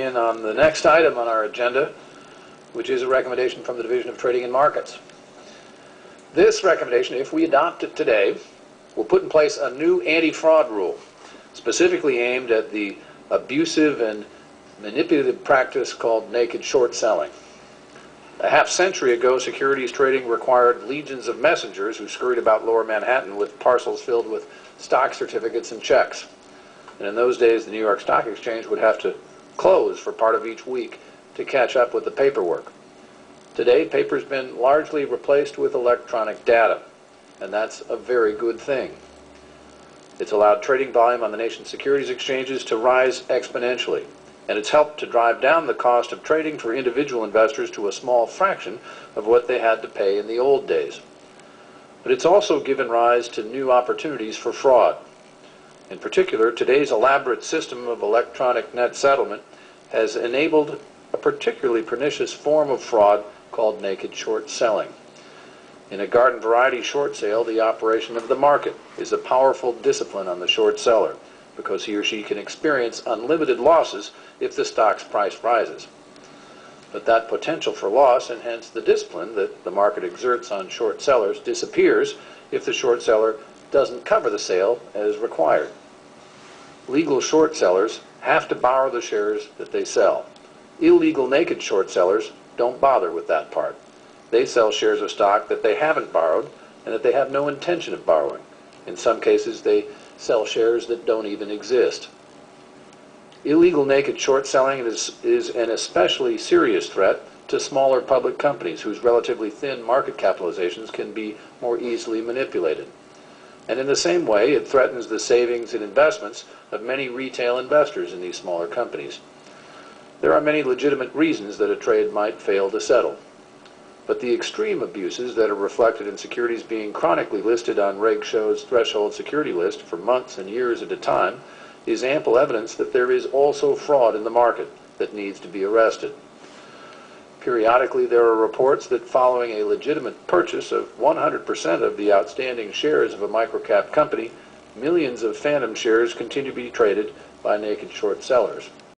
begin on the next item on our agenda, which is a recommendation from the Division of Trading and Markets. This recommendation, if we adopt it today, will put in place a new anti-fraud rule, specifically aimed at the abusive and manipulative practice called naked short selling. A half-century ago, securities trading required legions of messengers who scurried about lower Manhattan with parcels filled with stock certificates and checks. And in those days, the New York Stock Exchange would have to close for part of each week to catch up with the paperwork. Today, paper's been largely replaced with electronic data, and that's a very good thing. It's allowed trading volume on the nation's securities exchanges to rise exponentially, and it's helped to drive down the cost of trading for individual investors to a small fraction of what they had to pay in the old days. But it's also given rise to new opportunities for fraud. In particular, today's elaborate system of electronic net settlement has enabled a particularly pernicious form of fraud called naked short selling. In a garden variety short sale, the operation of the market is a powerful discipline on the short seller, because he or she can experience unlimited losses if the stock's price rises. But that potential for loss, and hence the discipline that the market exerts on short sellers, disappears if the short seller doesn't cover the sale as required. Legal short sellers have to borrow the shares that they sell. Illegal naked short sellers don't bother with that part. They sell shares of stock that they haven't borrowed and that they have no intention of borrowing. In some cases, they sell shares that don't even exist. Illegal naked short selling is an especially serious threat to smaller public companies whose relatively thin market capitalizations can be more easily manipulated. And in the same way, it threatens the savings and investments of many retail investors in these smaller companies. There are many legitimate reasons that a trade might fail to settle. But the extreme abuses that are reflected in securities being chronically listed on Reg SHO's threshold security list for months and years at a time is ample evidence that there is also fraud in the market that needs to be arrested. Periodically, there are reports that following a legitimate purchase of 100% of the outstanding shares of a microcap company, millions of phantom shares continue to be traded by naked short sellers.